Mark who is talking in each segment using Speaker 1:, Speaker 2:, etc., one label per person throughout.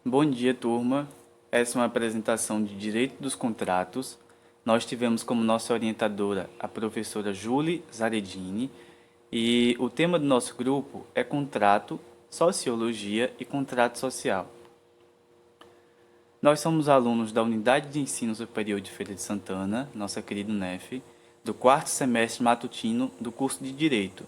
Speaker 1: Bom dia, turma. Essa é uma apresentação de Direito dos Contratos. Nós tivemos como nossa orientadora a professora Julie Zaredini e o tema do nosso grupo é Contrato, Sociologia e Contrato Social. Nós somos alunos da Unidade de Ensino Superior de Feira de Santana, nossa querida UNEF, do quarto semestre matutino do curso de Direito.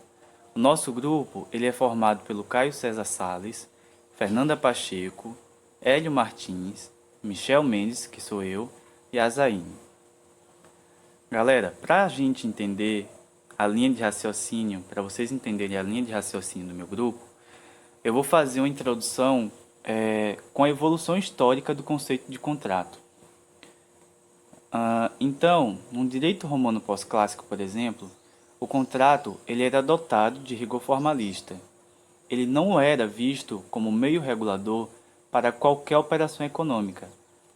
Speaker 1: O nosso grupo ele é formado pelo Caio César Sales, Fernanda Pacheco, Hélio Martins, Michel Mendes, que sou eu, e Azaine. Galera, para a gente entender a linha de raciocínio, para vocês entenderem a linha de raciocínio do meu grupo, eu vou fazer uma introdução com a evolução histórica do conceito de contrato. Então, no direito romano pós-clássico, por exemplo, o contrato ele era dotado de rigor formalista. Ele não era visto como meio regulador para qualquer operação econômica.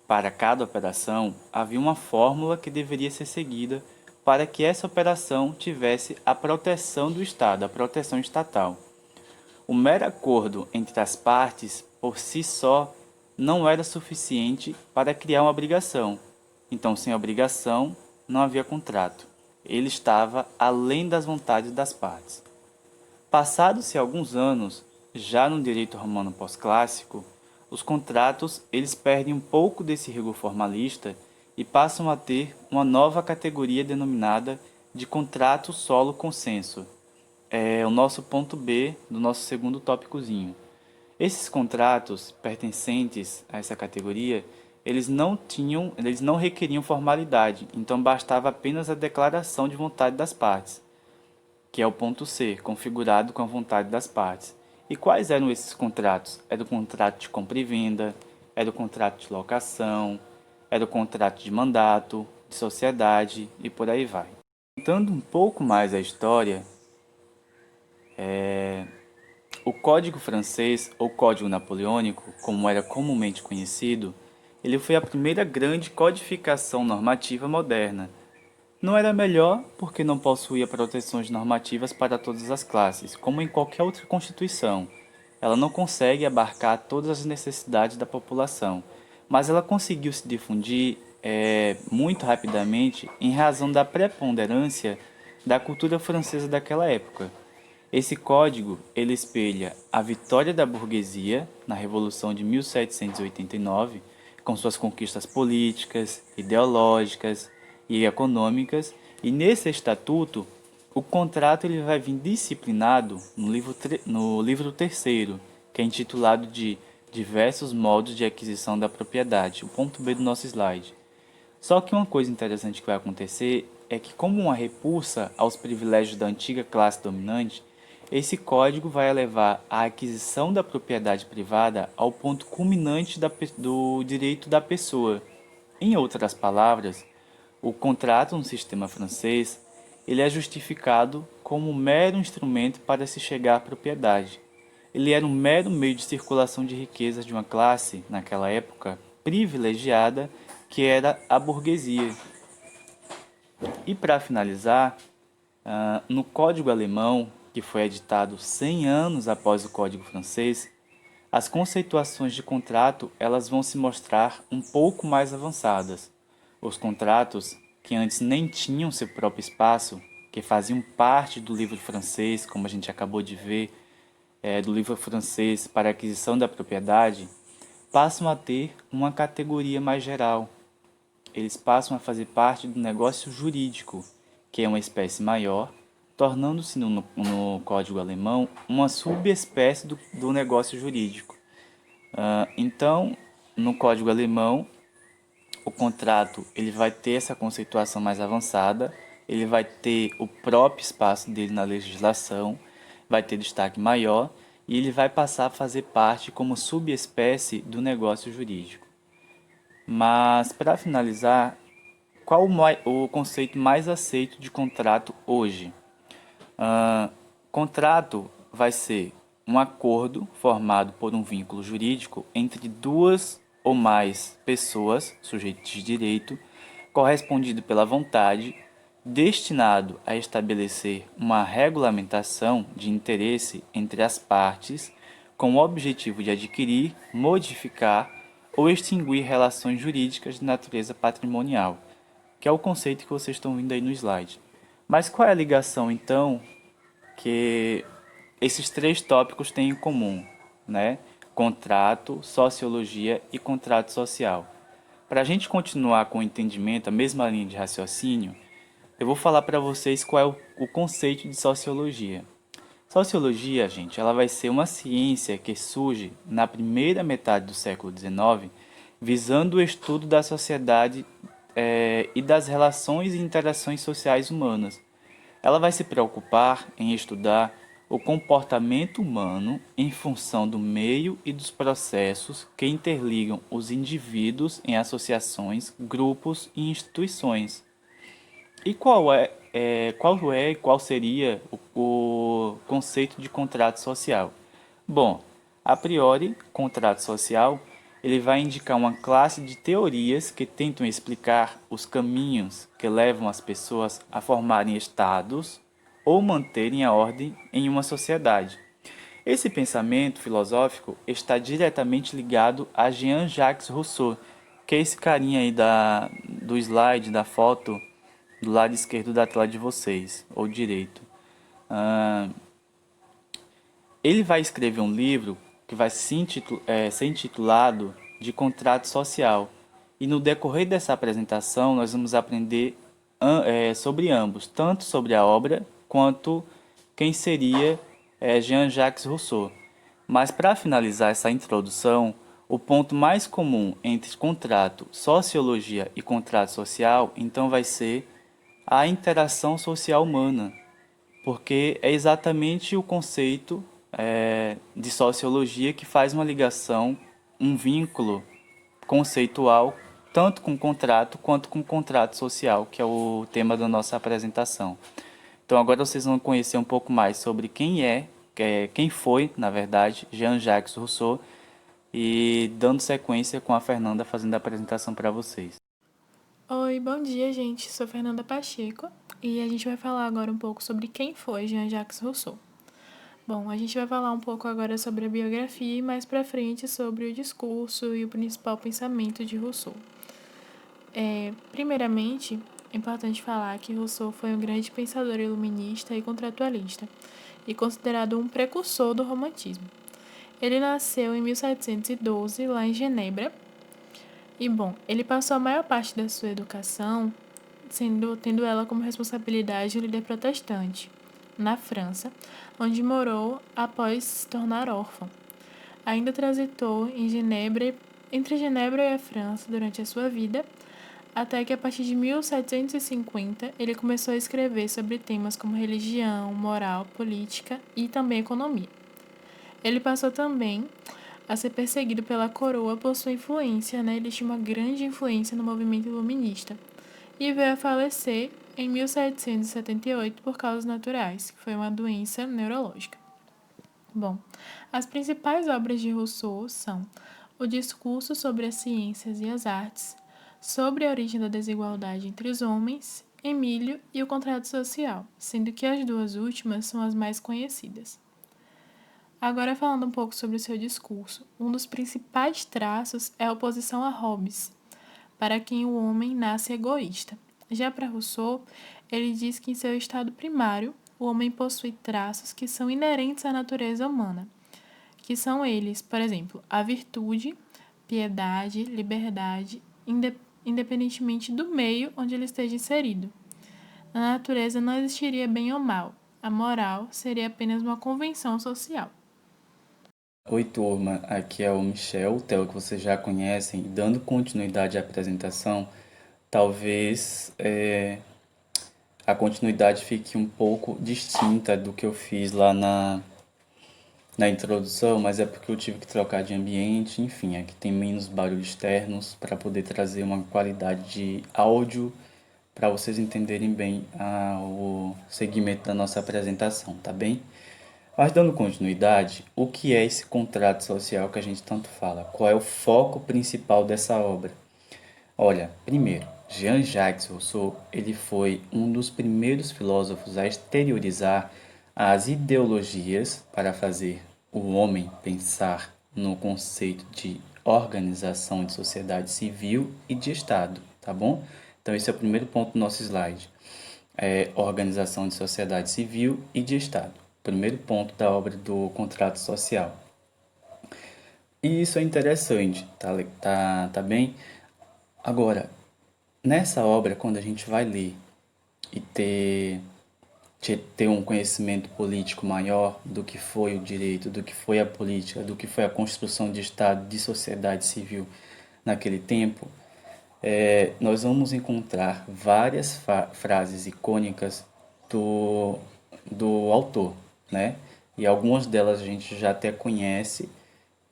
Speaker 1: Para cada operação, havia uma fórmula que deveria ser seguida para que essa operação tivesse a proteção do Estado, a proteção estatal. O mero acordo entre as partes, por si só, não era suficiente para criar uma obrigação. Então, sem obrigação, não havia contrato. Ele estava além das vontades das partes. Passados-se alguns anos, já no direito romano pós-clássico, os contratos eles perdem um pouco desse rigor formalista e passam a ter uma nova categoria denominada de contrato solo consenso. É o nosso ponto B do nosso segundo tópicozinho. Esses contratos pertencentes a essa categoria, eles não requeriam formalidade, então bastava apenas a declaração de vontade das partes, que é o ponto C, configurado com a vontade das partes. E quais eram esses contratos? Era o contrato de compra e venda, era o contrato de locação, era o contrato de mandato, de sociedade e por aí vai. Contando um pouco mais a história, o Código Francês, ou Código Napoleônico, como era comumente conhecido, ele foi a primeira grande codificação normativa moderna. Não era melhor porque não possuía proteções normativas para todas as classes, como em qualquer outra constituição. Ela não consegue abarcar todas as necessidades da população, mas ela conseguiu se difundir muito rapidamente em razão da preponderância da cultura francesa daquela época. Esse código ele espelha a vitória da burguesia na Revolução de 1789, com suas conquistas políticas, ideológicas e econômicas, e nesse estatuto o contrato ele vai vir disciplinado no livro terceiro, que é intitulado de Diversos modos de aquisição da propriedade, o ponto B do nosso slide. Só que uma coisa interessante que vai acontecer é que, como uma repulsa aos privilégios da antiga classe dominante, esse código vai levar a aquisição da propriedade privada ao ponto culminante do direito da pessoa. Em outras palavras, o contrato no sistema francês ele é justificado como um mero instrumento para se chegar à propriedade. Ele era um mero meio de circulação de riquezas de uma classe, naquela época, privilegiada, que era a burguesia. E para finalizar, no Código Alemão, que foi editado 100 anos após o Código Francês, as conceituações de contrato elas vão se mostrar um pouco mais avançadas. Os contratos, que antes nem tinham seu próprio espaço, que faziam parte do livro francês, como a gente acabou de ver, do livro francês para aquisição da propriedade, passam a ter uma categoria mais geral. Eles passam a fazer parte do negócio jurídico, que é uma espécie maior, tornando-se no Código Alemão uma subespécie do negócio jurídico. Então, no Código Alemão, o contrato ele vai ter essa conceituação mais avançada, ele vai ter o próprio espaço dele na legislação, vai ter destaque maior e ele vai passar a fazer parte como subespécie do negócio jurídico. Mas, para finalizar, qual o conceito mais aceito de contrato hoje? Contrato vai ser um acordo formado por um vínculo jurídico entre duas ou mais pessoas, sujeitos de direito, correspondido pela vontade, destinado a estabelecer uma regulamentação de interesse entre as partes com o objetivo de adquirir, modificar ou extinguir relações jurídicas de natureza patrimonial, que é o conceito que vocês estão vendo aí no slide. Mas qual é a ligação, então, que esses três tópicos têm em comum, né? Contrato, sociologia e contrato social. Para a gente continuar com o entendimento, a mesma linha de raciocínio, eu vou falar para vocês qual é o conceito de sociologia. Sociologia, gente, ela vai ser uma ciência que surge na primeira metade do século XIX, visando o estudo da sociedade e das relações e interações sociais humanas. Ela vai se preocupar em estudar o comportamento humano em função do meio e dos processos que interligam os indivíduos em associações, grupos e instituições. E qual seria o conceito de contrato social? Bom, a priori, contrato social ele vai indicar uma classe de teorias que tentam explicar os caminhos que levam as pessoas a formarem estados ou manterem a ordem em uma sociedade. Esse pensamento filosófico está diretamente ligado a Jean-Jacques Rousseau, que é esse carinha aí do slide, da foto, do lado esquerdo da tela de vocês, ou direito. Ah, ele vai escrever um livro que vai ser intitulado de Contrato Social. E no decorrer dessa apresentação, nós vamos aprender sobre ambos, tanto sobre a obra quanto quem seria Jean-Jacques Rousseau. Mas para finalizar essa introdução, o ponto mais comum entre contrato, sociologia e contrato social, então vai ser a interação social humana, porque é exatamente o conceito de sociologia que faz uma ligação, um vínculo conceitual, tanto com o contrato quanto com o contrato social, que é o tema da nossa apresentação. Então agora vocês vão conhecer um pouco mais sobre quem foi, na verdade, Jean-Jacques Rousseau, e dando sequência com a Fernanda fazendo a apresentação para vocês.
Speaker 2: Oi, bom dia, gente. Sou Fernanda Pacheco e a gente vai falar agora um pouco sobre quem foi Jean-Jacques Rousseau. Bom, a gente vai falar um pouco agora sobre a biografia e mais pra frente sobre o discurso e o principal pensamento de Rousseau. Primeiramente, é importante falar que Rousseau foi um grande pensador iluminista e contratualista e considerado um precursor do romantismo. Ele nasceu em 1712, lá em Genebra, e, bom, ele passou a maior parte da sua educação tendo ela como responsabilidade o líder protestante, na França, onde morou após se tornar órfão. Ainda transitou entre Genebra e a França durante a sua vida, até que a partir de 1750 ele começou a escrever sobre temas como religião, moral, política e também economia. Ele passou também a ser perseguido pela coroa por sua influência, né? Ele tinha uma grande influência no movimento iluminista. E veio a falecer em 1778 por causas naturais, que foi uma doença neurológica. Bom, as principais obras de Rousseau são o Discurso sobre as Ciências e as Artes, sobre a origem da desigualdade entre os homens, Emílio e o Contrato Social, sendo que as duas últimas são as mais conhecidas. Agora, falando um pouco sobre o seu discurso, um dos principais traços é a oposição a Hobbes, para quem o homem nasce egoísta. Já para Rousseau, ele diz que em seu estado primário, o homem possui traços que são inerentes à natureza humana, que são eles, por exemplo, a virtude, piedade, liberdade, independentemente do meio onde ele esteja inserido. Na natureza não existiria bem ou mal, a moral seria apenas uma convenção social.
Speaker 1: Oi, turma, aqui é o Michel, o Theo que vocês já conhecem. Dando continuidade à apresentação, talvez a continuidade fique um pouco distinta do que eu fiz lá na introdução, mas é porque eu tive que trocar de ambiente, enfim, aqui tem menos barulhos externos para poder trazer uma qualidade de áudio para vocês entenderem bem o segmento da nossa apresentação, tá bem? Mas dando continuidade, o que é esse contrato social que a gente tanto fala? Qual é o foco principal dessa obra? Olha, primeiro, Jean-Jacques Rousseau, ele foi um dos primeiros filósofos a exteriorizar as ideologias para fazer o homem pensar no conceito de organização de sociedade civil e de Estado, tá bom? Então, esse é o primeiro ponto do nosso slide. Organização de sociedade civil e de Estado. Primeiro ponto da obra do contrato social. E isso é interessante, tá bem? Agora, nessa obra, quando a gente vai ler e ter um conhecimento político maior do que foi o direito, do que foi a política, do que foi a construção de Estado, de sociedade civil naquele tempo, nós vamos encontrar várias frases icônicas do autor, né? E algumas delas a gente já até conhece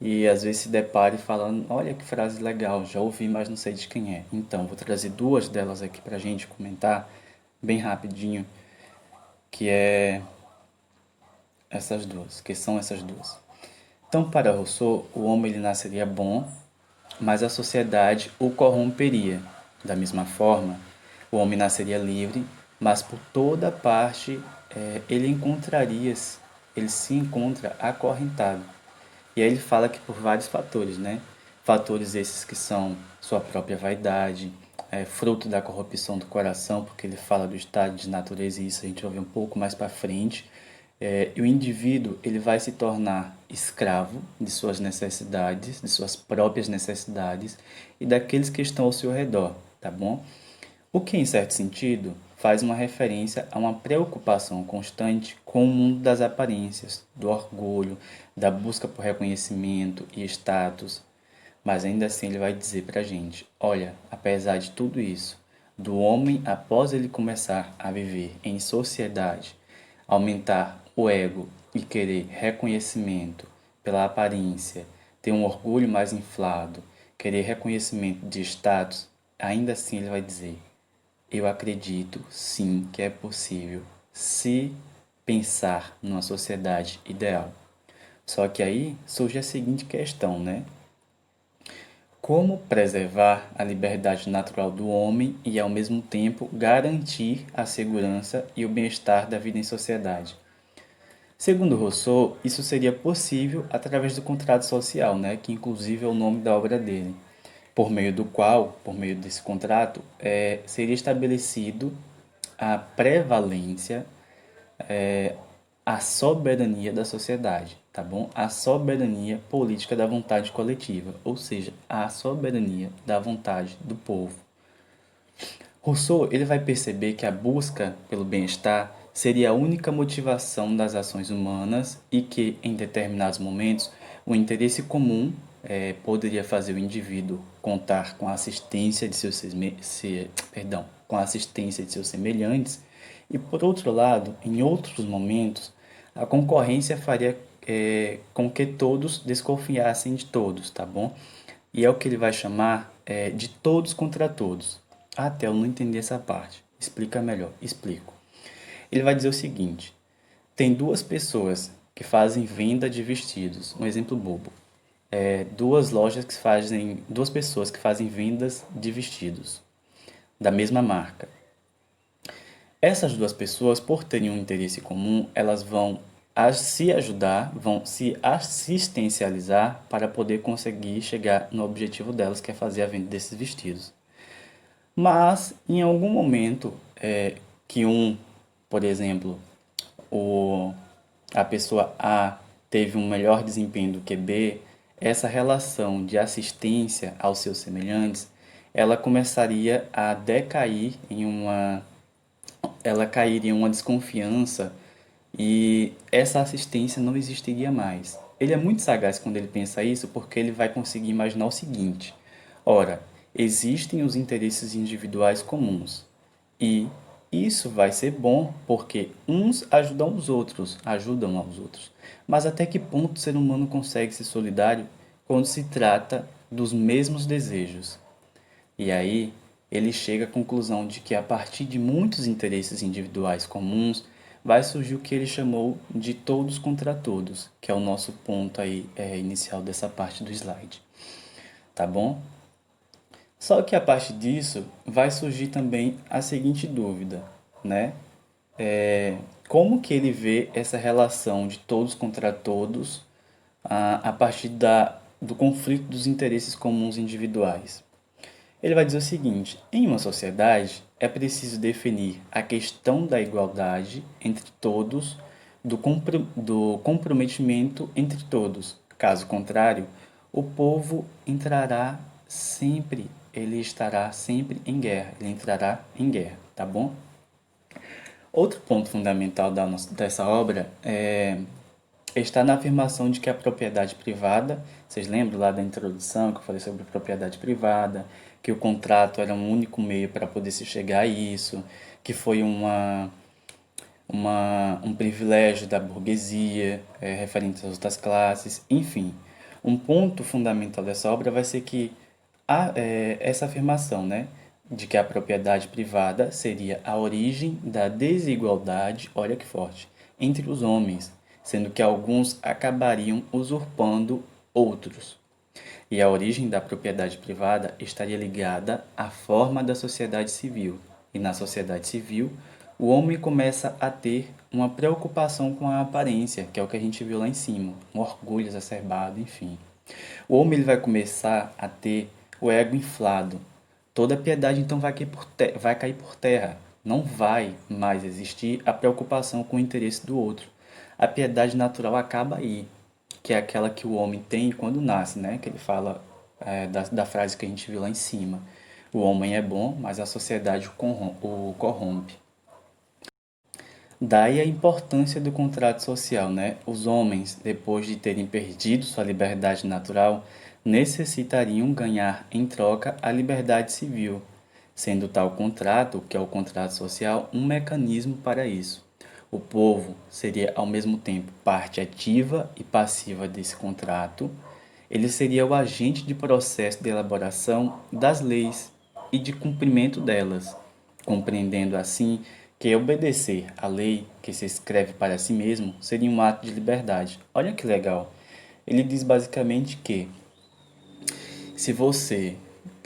Speaker 1: e às vezes se depara e fala, olha que frase legal, já ouvi, mas não sei de quem é. Então, vou trazer duas delas aqui para a gente comentar bem rapidinho, que é essas duas, que são essas duas. Então, para Rousseau, o homem ele nasceria bom, mas a sociedade o corromperia. Da mesma forma, o homem nasceria livre, mas por toda parte ele se encontra acorrentado. E aí ele fala que por vários fatores, né? Fatores esses que são sua própria vaidade, fruto da corrupção do coração, porque ele fala do estado de natureza e isso a gente vai ver um pouco mais para frente. E o indivíduo ele vai se tornar escravo de suas necessidades, de suas próprias necessidades e daqueles que estão ao seu redor, tá bom? O que, em certo sentido, faz uma referência a uma preocupação constante com o mundo das aparências, do orgulho, da busca por reconhecimento e status. Mas ainda assim ele vai dizer para a gente, olha, apesar de tudo isso, do homem após ele começar a viver em sociedade, aumentar o ego e querer reconhecimento pela aparência, ter um orgulho mais inflado, querer reconhecimento de status, ainda assim ele vai dizer, eu acredito sim que é possível se pensar numa sociedade ideal. Só que aí surge a seguinte questão, né? Como preservar a liberdade natural do homem e, ao mesmo tempo, garantir a segurança e o bem-estar da vida em sociedade? Segundo Rousseau, isso seria possível através do contrato social, né, que inclusive é o nome da obra dele, por meio do qual, por meio desse contrato, seria estabelecido a prevalência, a soberania da sociedade, tá bom? A soberania política da vontade coletiva, ou seja, a soberania da vontade do povo. Rousseau ele vai perceber que a busca pelo bem-estar seria a única motivação das ações humanas e que, em determinados momentos, o interesse comum poderia fazer o indivíduo contar com a assistência de com a assistência de seus semelhantes e, por outro lado, em outros momentos, a concorrência faria com que todos desconfiassem de todos, tá bom? E é o que ele vai chamar de todos contra todos. Até eu não entender essa parte. Explica melhor. Explico. Ele vai dizer o seguinte: tem duas pessoas que fazem venda de vestidos. Um exemplo bobo. Duas pessoas que fazem vendas de vestidos da mesma marca. Essas duas pessoas, por terem um interesse comum, elas vão se ajudar, vão se assistencializar para poder conseguir chegar no objetivo delas, que é fazer a venda desses vestidos. Mas, em algum momento, que por exemplo, o, a pessoa A teve um melhor desempenho do que B, essa relação de assistência aos seus semelhantes, ela começaria a decair ela cairia em uma desconfiança e essa assistência não existiria mais. Ele é muito sagaz quando ele pensa isso, porque ele vai conseguir imaginar o seguinte: ora, existem os interesses individuais comuns e isso vai ser bom porque uns ajudam aos outros. Mas até que ponto o ser humano consegue ser solidário quando se trata dos mesmos desejos? E aí ele chega à conclusão de que a partir de muitos interesses individuais comuns vai surgir o que ele chamou de todos contra todos, que é o nosso ponto aí inicial dessa parte do slide. Tá bom? Só que a partir disso vai surgir também a seguinte dúvida, né? Como que ele vê essa relação de todos contra todos a partir do conflito dos interesses comuns individuais. Ele vai dizer o seguinte: em uma sociedade é preciso definir a questão da igualdade entre todos, do comprometimento entre todos. Caso contrário, o povo entrará sempre, ele estará sempre em guerra, ele entrará em guerra, tá bom? Outro ponto fundamental dessa obra está na afirmação de que a propriedade privada, vocês lembram lá da introdução que eu falei sobre propriedade privada, que o contrato era um único meio para poder se chegar a isso, que foi um privilégio da burguesia, referente às outras classes, enfim. Um ponto fundamental dessa obra vai ser que essa afirmação, né, de que a propriedade privada seria a origem da desigualdade, olha que forte, entre os homens, sendo que alguns acabariam usurpando outros. E a origem da propriedade privada estaria ligada à forma da sociedade civil. E na sociedade civil, o homem começa a ter uma preocupação com a aparência, que é o que a gente viu lá em cima, um orgulho exacerbado, enfim. O homem ele vai começar a ter o ego inflado. Toda a piedade então vai cair por terra. Não vai mais existir a preocupação com o interesse do outro. A piedade natural acaba aí, que é aquela que o homem tem quando nasce, né? Que ele fala da frase que a gente viu lá em cima. O homem é bom, mas a sociedade o corrompe. Daí a importância do contrato social, né? Os homens, depois de terem perdido sua liberdade natural, necessitariam ganhar em troca a liberdade civil, sendo tal contrato, que é o contrato social, um mecanismo para isso. O povo seria ao mesmo tempo parte ativa e passiva desse contrato. Ele seria o agente de processo de elaboração das leis e de cumprimento delas, compreendendo assim que obedecer à lei que se escreve para si mesmo seria um ato de liberdade. Olha que legal. Ele diz basicamente que se você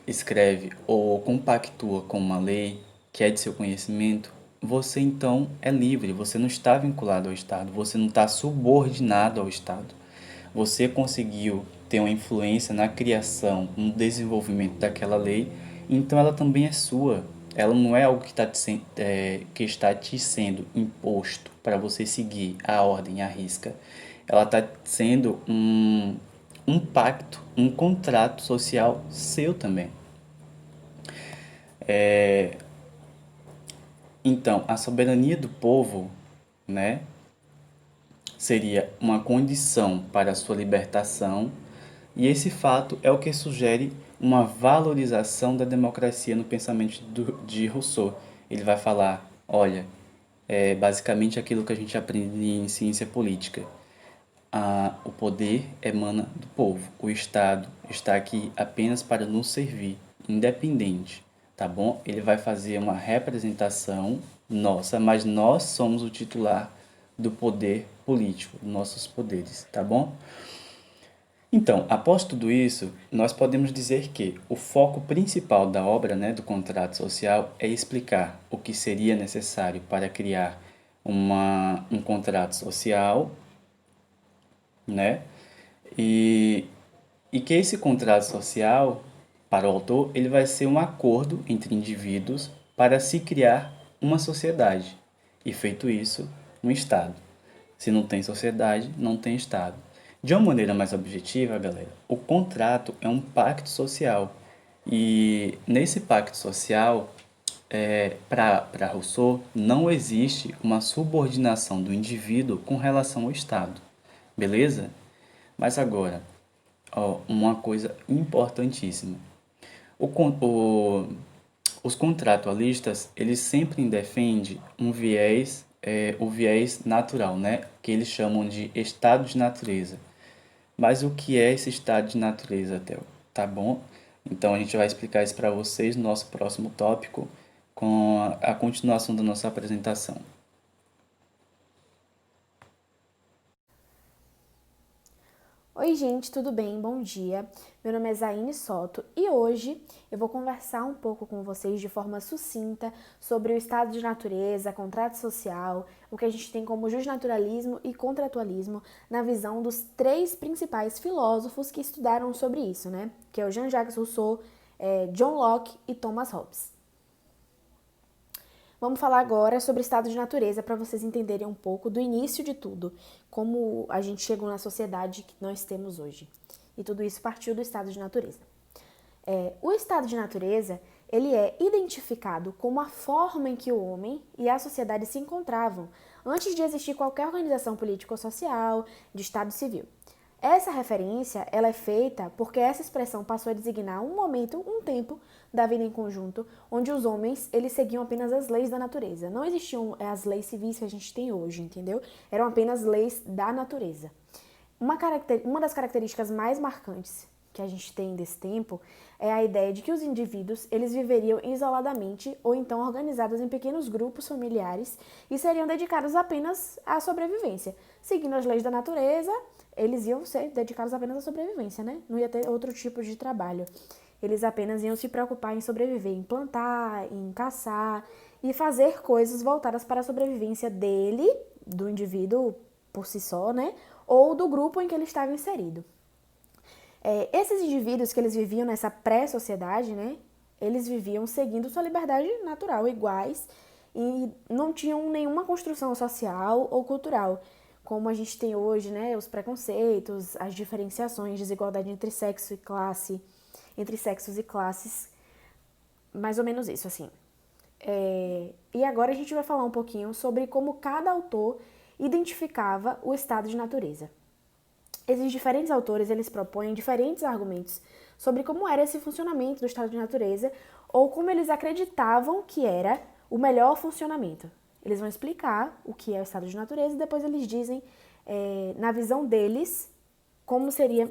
Speaker 1: escreve ou compactua com uma lei que é de seu conhecimento, você então é livre, você não está vinculado ao Estado, você não está subordinado ao Estado. Você conseguiu ter uma influência na criação, no desenvolvimento daquela lei, então ela também é sua. Ela não é algo que está te sendo imposto para você seguir a ordem à risca. Ela está sendo um pacto, um contrato social seu também. Então, a soberania do povo, né, seria uma condição para a sua libertação, e esse fato é o que sugere uma valorização da democracia no pensamento de Rousseau. Ele vai falar, olha, é basicamente aquilo que a gente aprende em ciência política. O poder emana do povo. O Estado está aqui apenas para nos servir, independente, tá bom? Ele vai fazer uma representação nossa, mas nós somos o titular do poder político, nossos poderes, tá bom? Então, após tudo isso, nós podemos dizer que o foco principal da obra, né, do contrato social é explicar o que seria necessário para criar um contrato social, né? E, e que esse contrato social, para o autor, ele vai ser um acordo entre indivíduos para se criar uma sociedade. E feito isso, um Estado. Se não tem sociedade, não tem Estado. De uma maneira mais objetiva, galera, o contrato é um pacto social. E nesse pacto social, para Rousseau, não existe uma subordinação do indivíduo com relação ao Estado. Beleza? Mas agora, ó, uma coisa importantíssima. O, con- o- os contratualistas, eles sempre defendem o viés natural, né? Que eles chamam de estado de natureza. Mas o que é esse estado de natureza, Theo? Tá bom? Então a gente vai explicar isso para vocês no nosso próximo tópico, com a continuação da nossa apresentação.
Speaker 3: Oi, gente, tudo bem? Bom dia. Meu nome é Zaine Soto e hoje eu vou conversar um pouco com vocês de forma sucinta sobre o estado de natureza, contrato social, o que a gente tem como justnaturalismo e contratualismo na visão dos três principais filósofos que estudaram sobre isso, né? Que é o Jean-Jacques Rousseau, John Locke e Thomas Hobbes. Vamos falar agora sobre o estado de natureza para vocês entenderem um pouco do início de tudo, como a gente chegou na sociedade que nós temos hoje. E tudo isso partiu do estado de natureza. O estado de natureza, ele é identificado como a forma em que o homem e a sociedade se encontravam antes de existir qualquer organização político-social de estado civil. Essa referência, ela é feita porque essa expressão passou a designar um momento, um tempo da vida em conjunto, onde os homens, eles seguiam apenas as leis da natureza. Não existiam as leis civis que a gente tem hoje, entendeu? Eram apenas leis da natureza. Uma das características mais marcantes que a gente tem desse tempo é a ideia de que os indivíduos, eles viveriam isoladamente ou então organizados em pequenos grupos familiares e seriam dedicados apenas à sobrevivência. Seguindo as leis da natureza, eles iam ser dedicados apenas à sobrevivência, né? Não ia ter outro tipo de trabalho. Eles apenas iam se preocupar em sobreviver, em plantar, em caçar e fazer coisas voltadas para a sobrevivência dele, do indivíduo por si só, né? Ou do grupo em que ele estava inserido. Esses indivíduos que eles viviam nessa pré-sociedade, né? Eles viviam seguindo sua liberdade natural, iguais, e não tinham nenhuma construção social ou cultural, como a gente tem hoje, né? Os preconceitos, as diferenciações, desigualdade entre sexo e classe, entre sexos e classes, mais ou menos isso, assim. E agora a gente vai falar um pouquinho sobre como cada autor identificava o estado de natureza. Esses diferentes autores, eles propõem diferentes argumentos sobre como era esse funcionamento do estado de natureza ou como eles acreditavam que era o melhor funcionamento. Eles vão explicar o que é o estado de natureza e depois eles dizem, na visão deles, como seria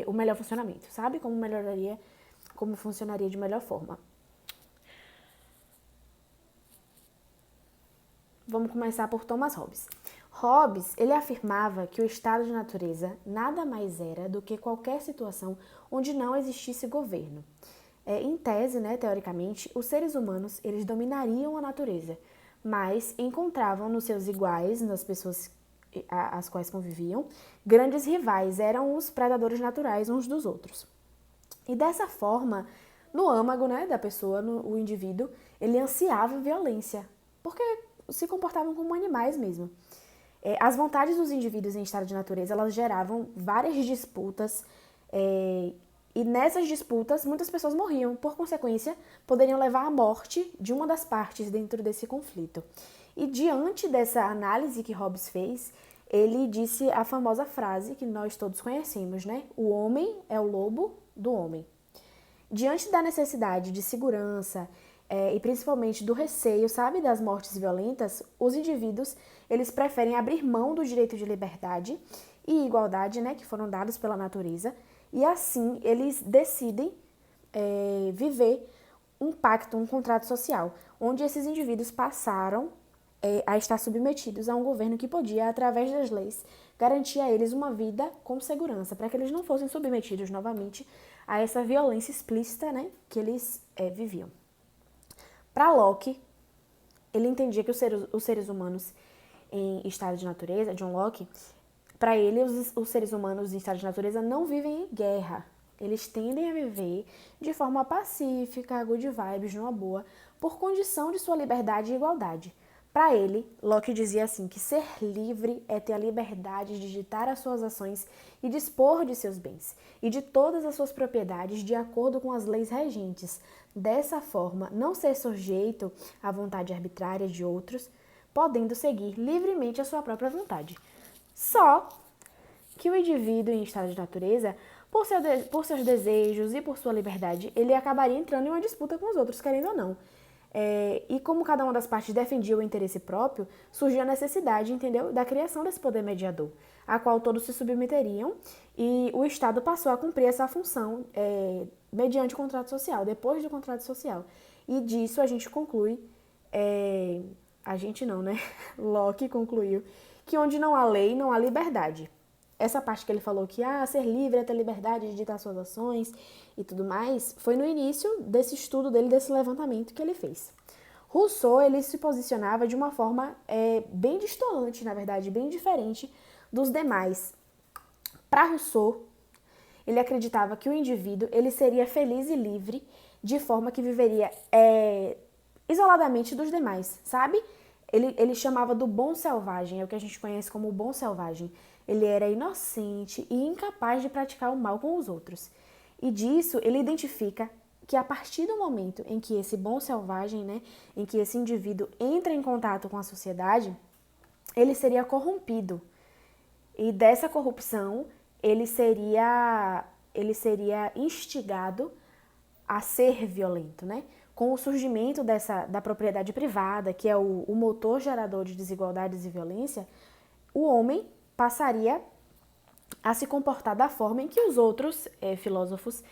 Speaker 3: o melhor funcionamento, sabe? Como funcionaria de melhor forma. Vamos começar por Thomas Hobbes. Hobbes, ele afirmava que o estado de natureza nada mais era do que qualquer situação onde não existisse governo. Em tese, né, teoricamente, os seres humanos, eles dominariam a natureza, mas encontravam nos seus iguais, nas pessoas as quais conviviam, grandes rivais, eram os predadores naturais uns dos outros. E dessa forma, no âmago, né, da pessoa, o indivíduo, ele ansiava violência, porque se comportavam como animais mesmo. As vontades dos indivíduos em estado de natureza, elas geravam várias disputas, e nessas disputas muitas pessoas morriam. Por consequência, poderiam levar à morte de uma das partes dentro desse conflito. E diante dessa análise que Hobbes fez, ele disse a famosa frase que nós todos conhecemos, né? O homem é o lobo do homem. Diante da necessidade de segurança e principalmente do receio, sabe, das mortes violentas, os indivíduos, eles preferem abrir mão do direito de liberdade e igualdade, né, que foram dados pela natureza, e assim eles decidem viver um pacto, um contrato social, onde esses indivíduos passaram a estar submetidos a um governo que podia, através das leis, garantir a eles uma vida com segurança, para que eles não fossem submetidos novamente a essa violência explícita, né, que eles viviam. Para Locke, ele entendia que os seres humanos em estado de natureza, John Locke, para ele os seres humanos em estado de natureza não vivem em guerra. Eles tendem a viver de forma pacífica, good vibes, numa boa, por condição de sua liberdade e igualdade. Para ele, Locke dizia assim que ser livre é ter a liberdade de ditar as suas ações e dispor de seus bens e de todas as suas propriedades de acordo com as leis regentes. Dessa forma, não ser sujeito à vontade arbitrária de outros, podendo seguir livremente a sua própria vontade. Só que o indivíduo em estado de natureza, por seus desejos e por sua liberdade, ele acabaria entrando em uma disputa com os outros, querendo ou não. E como cada uma das partes defendia o interesse próprio, surgiu a necessidade, entendeu, da criação desse poder mediador, a qual todos se submeteriam, e o Estado passou a cumprir essa função mediante o contrato social, depois do contrato social. E disso a gente conclui, a gente não, né? Locke concluiu que onde não há lei, não há liberdade. essa parte que ele falou que ser livre é ter liberdade de ditar suas ações e tudo mais, foi no início desse estudo dele, desse levantamento que ele fez. Rousseau, ele se posicionava de uma forma bem distante, na verdade, bem diferente dos demais. Para Rousseau, ele acreditava que o indivíduo ele seria feliz e livre de forma que viveria isoladamente dos demais, sabe? Ele chamava do bom selvagem, é o que a gente conhece como o bom selvagem. Ele era inocente e incapaz de praticar o mal com os outros. E disso ele identifica que a partir do momento em que esse bom selvagem, né, em que esse indivíduo entra em contato com a sociedade, ele seria corrompido. E dessa corrupção, ele seria instigado a ser violento, né? Com o surgimento da propriedade privada, que é o motor gerador de desigualdades e violência, o homem passaria a se comportar da forma em que os outros filósofos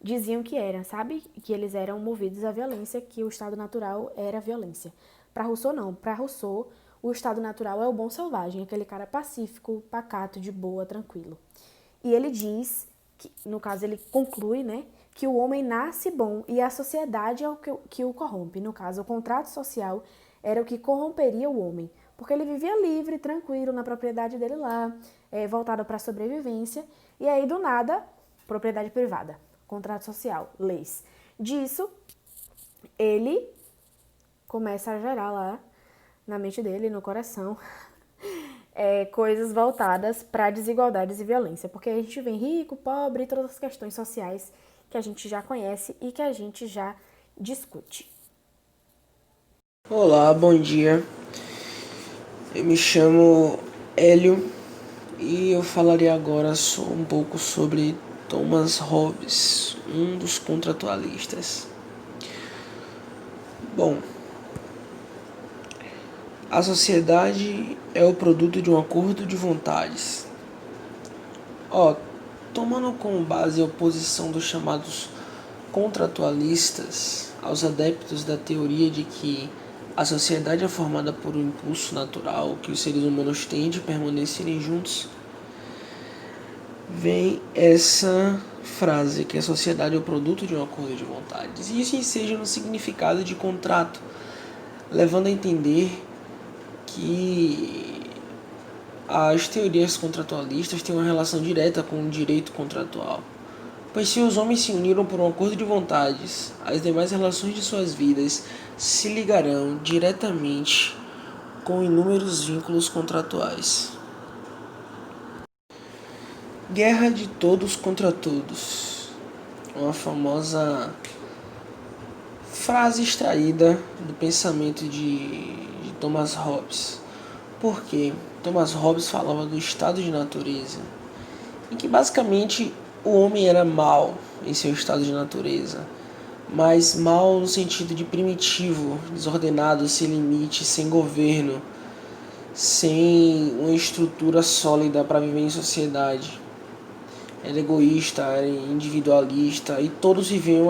Speaker 3: diziam que era, sabe? Que eles eram movidos à violência, que o estado natural era a violência. Para Rousseau, não. Para Rousseau, o estado natural é o bom selvagem, aquele cara pacífico, pacato, de boa, tranquilo. E ele diz, no caso ele conclui, né, que o homem nasce bom e a sociedade é o que o corrompe. No caso, o contrato social era o que corromperia o homem, porque ele vivia livre, tranquilo, na propriedade dele lá, voltado para a sobrevivência, e aí do nada, propriedade privada, contrato social, leis. Disso, ele começa a gerar lá, na mente dele, no coração, coisas voltadas para desigualdades e violência, porque a gente vem rico, pobre e todas as questões sociais que a gente já conhece e que a gente já discute.
Speaker 4: Olá, bom dia. Eu me chamo Hélio e eu falarei agora um pouco sobre Thomas Hobbes, um dos contratualistas. Bom, a sociedade é o produto de um acordo de vontades. Tomando como base a oposição dos chamados contratualistas aos adeptos da teoria de que a sociedade é formada por um impulso natural que os seres humanos têm de permanecerem juntos, vem essa frase que a sociedade é o produto de um acordo de vontades. E isso enseja no significado de contrato, levando a entender que as teorias contratualistas têm uma relação direta com o direito contratual. Pois se os homens se uniram por um acordo de vontades, as demais relações de suas vidas se ligarão diretamente com inúmeros vínculos contratuais. Guerra de todos contra todos. Uma famosa frase extraída do pensamento de Thomas Hobbes. Por quê? Thomas Hobbes falava do estado de natureza, em que basicamente o homem era mau em seu estado de natureza, mas mau no sentido de primitivo, desordenado, sem limite, sem governo, sem uma estrutura sólida para viver em sociedade. Era egoísta, era individualista e todos viviam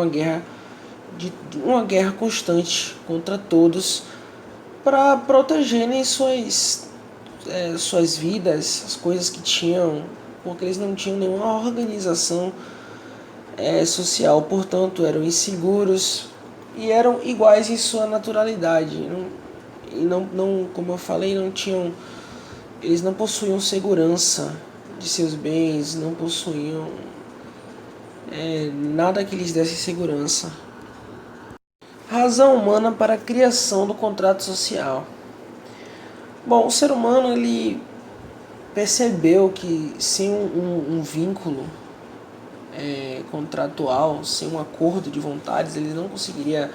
Speaker 4: uma guerra constante contra todos para protegerem suas vidas, as coisas que tinham, porque eles não tinham nenhuma organização social, portanto eram inseguros e eram iguais em sua naturalidade. Não, como eu falei, eles não possuíam segurança de seus bens, não possuíam nada que lhes desse segurança. Razão humana para a criação do contrato social. Bom, o ser humano ele percebeu que sem um vínculo contratual, sem um acordo de vontades, ele não conseguiria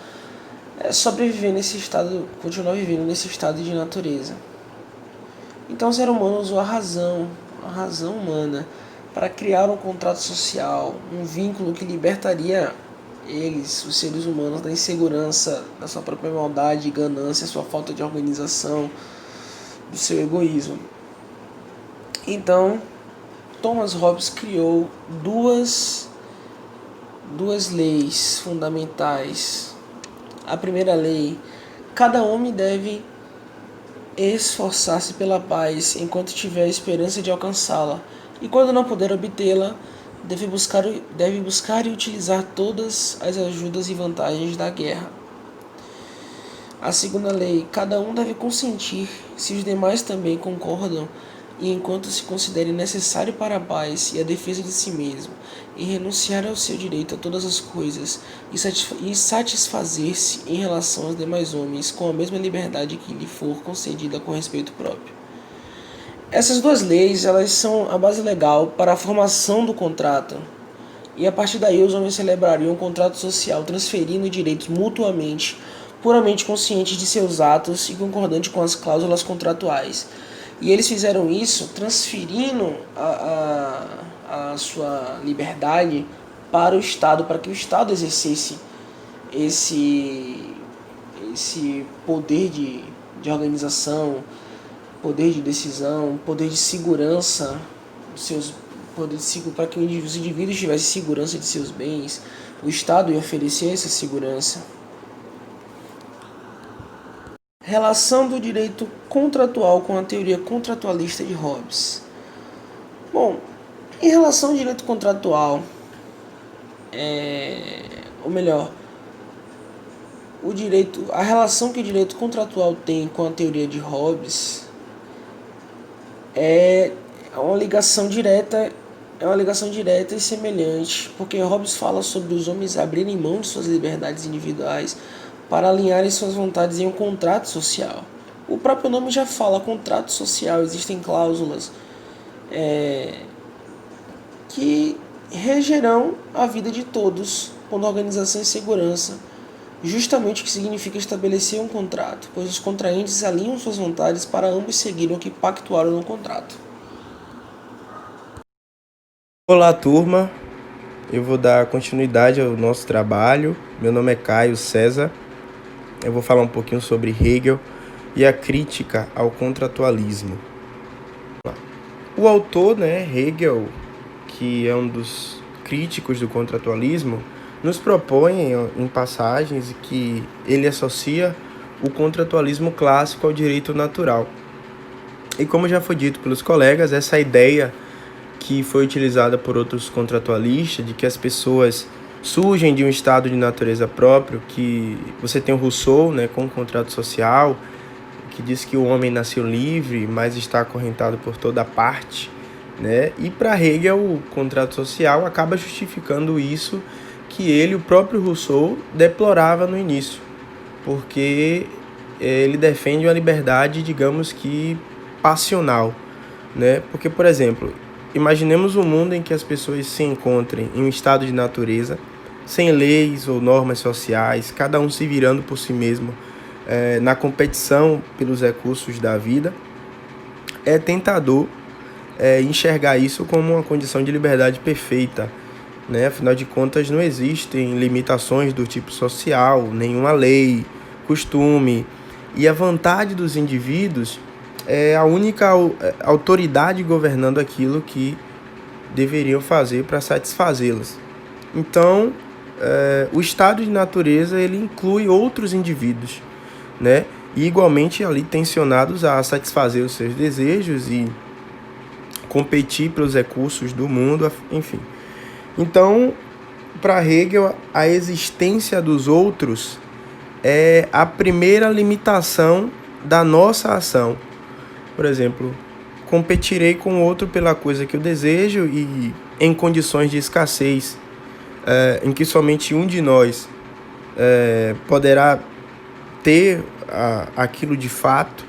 Speaker 4: sobreviver nesse estado, continuar vivendo nesse estado de natureza. Então o ser humano usou a razão humana, para criar um contrato social, um vínculo que libertaria eles, os seres humanos, da insegurança, da sua própria maldade, ganância, sua falta de organização, do seu egoísmo. Então, Thomas Hobbes criou duas leis fundamentais. A primeira lei: cada homem deve esforçar-se pela paz enquanto tiver a esperança de alcançá-la. e quando não puder obtê-la, deve buscar e utilizar todas as ajudas e vantagens da guerra. A segunda lei, cada um deve consentir, se os demais também concordam, e enquanto se considere necessário para a paz e a defesa de si mesmo, e renunciar ao seu direito a todas as coisas, e satisfazer-se em relação aos demais homens com a mesma liberdade que lhe for concedida com respeito próprio. Essas duas leis, elas são a base legal para a formação do contrato, e a partir daí os homens celebrariam um contrato social, transferindo direitos mutuamente, puramente conscientes de seus atos e concordantes com as cláusulas contratuais. E eles fizeram isso transferindo a sua liberdade para o Estado, para que o Estado exercesse esse poder de organização, poder de decisão, poder de segurança, para que os indivíduos tivessem segurança de seus bens. O Estado ia oferecer essa segurança. Relação do direito contratual com a teoria contratualista de Hobbes. Bom, em relação ao direito contratual, a relação que o direito contratual tem com a teoria de Hobbes é uma ligação direta e semelhante, porque Hobbes fala sobre os homens abrirem mão de suas liberdades individuais para alinharem suas vontades em um contrato social. O próprio nome já fala, contrato social, existem cláusulas que regerão a vida de todos, pondo organização e segurança, justamente o que significa estabelecer um contrato, pois os contraentes alinham suas vontades para ambos seguirem o que pactuaram no contrato.
Speaker 5: Olá, turma. Eu vou dar continuidade ao nosso trabalho. Meu nome é Caio César. Eu vou falar um pouquinho sobre Hegel e a crítica ao contratualismo. O autor, Hegel, que é um dos críticos do contratualismo, nos propõe em passagens que ele associa o contratualismo clássico ao direito natural. E como já foi dito pelos colegas, essa ideia que foi utilizada por outros contratualistas, de que as pessoas surgem de um estado de natureza próprio, que você tem o Rousseau, com o contrato social, que diz que o homem nasceu livre, mas está acorrentado por toda parte, E para Hegel, o contrato social acaba justificando isso que ele, o próprio Rousseau, deplorava no início, porque ele defende uma liberdade, digamos que, passional, Porque, por exemplo, imaginemos um mundo em que as pessoas se encontrem em um estado de natureza, sem leis ou normas sociais, cada um se virando por si mesmo, na competição pelos recursos da vida. É tentador enxergar isso como uma condição de liberdade perfeita, Afinal de contas, não existem limitações do tipo social, nenhuma lei, costume, e a vontade dos indivíduos é a única autoridade governando aquilo que deveriam fazer para satisfazê-las. Então, o estado de natureza ele inclui outros indivíduos, E igualmente ali tensionados a satisfazer os seus desejos e competir pelos recursos do mundo, enfim. Então, para Hegel, a existência dos outros é a primeira limitação da nossa ação. Por exemplo, competirei com o outro pela coisa que eu desejo e em condições de escassez, em que somente um de nós poderá ter aquilo de fato,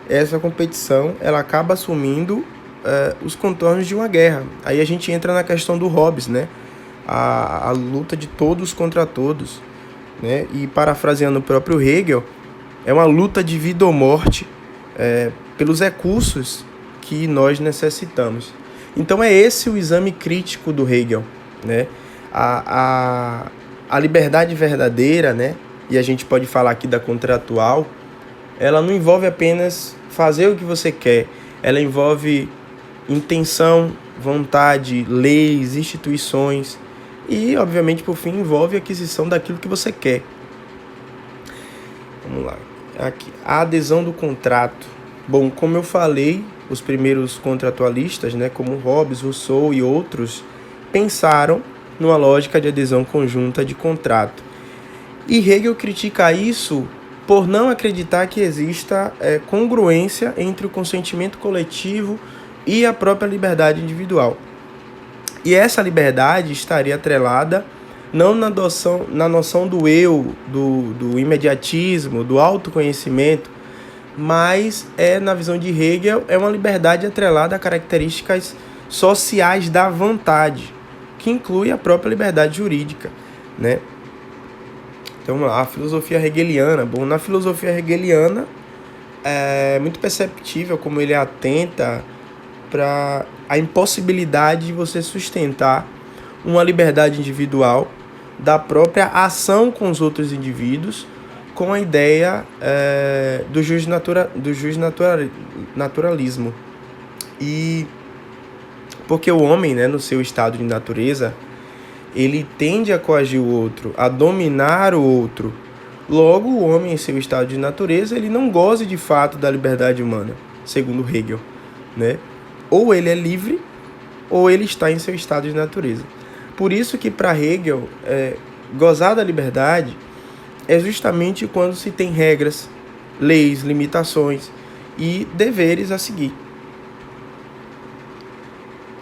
Speaker 5: essa competição ela acaba assumindo os contornos de uma guerra. Aí a gente entra na questão do Hobbes, a luta de todos contra todos, E parafraseando o próprio Hegel, é uma luta de vida ou morte pelos recursos que nós necessitamos. Então é esse o exame crítico do Hegel, A liberdade verdadeira, E a gente pode falar aqui da contratual, ela não envolve apenas fazer o que você quer, ela envolve intenção, vontade, leis, instituições e, obviamente, por fim, envolve a aquisição daquilo que você quer. Vamos lá. Aqui, a adesão do contrato. Bom, como eu falei, os primeiros contratualistas, né, como Hobbes, Rousseau e outros, pensaram numa lógica de adesão conjunta de contrato. E Hegel critica isso por não acreditar que exista congruência entre o consentimento coletivo e a própria liberdade individual. E essa liberdade estaria atrelada não na noção do eu, do imediatismo, do autoconhecimento, mas na visão de Hegel, é uma liberdade atrelada a características sociais da vontade, que inclui a própria liberdade jurídica, né? Então, vamos lá, a filosofia hegeliana. Bom, na filosofia hegeliana é muito perceptível como ele atenta para a impossibilidade de você sustentar uma liberdade individual da própria ação com os outros indivíduos, com a ideia do naturalismo. E porque o homem, né, no seu estado de natureza, ele tende a coagir o outro, a dominar o outro. Logo, o homem, em seu estado de natureza, ele não goza de fato da liberdade humana, segundo Hegel, né? Ou ele é livre, ou ele está em seu estado de natureza. Por isso que, para Hegel, gozar da liberdade é justamente quando se tem regras, leis, limitações e deveres a seguir.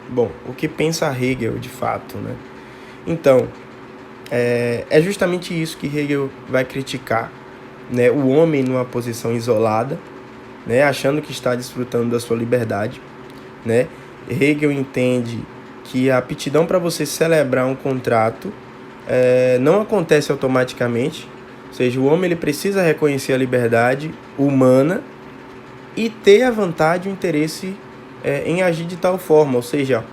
Speaker 5: Bom, o que pensa Hegel de fato, né? Então, é justamente isso que Hegel vai criticar, né? O homem numa posição isolada, né? Achando que está desfrutando da sua liberdade, né? Hegel entende que a aptidão para você celebrar um contrato não acontece automaticamente, ou seja, o homem ele precisa reconhecer a liberdade humana e ter a vontade e o interesse em agir de tal forma, ou seja,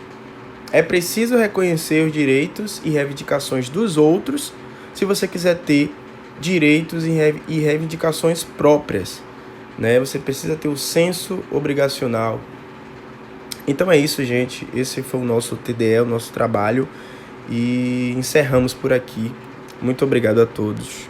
Speaker 5: é preciso reconhecer os direitos e reivindicações dos outros se você quiser ter direitos e reivindicações próprias, né? Você precisa ter o senso obrigacional. Então é isso, gente. Esse foi o nosso TDE, o nosso trabalho. E encerramos por aqui. Muito obrigado a todos.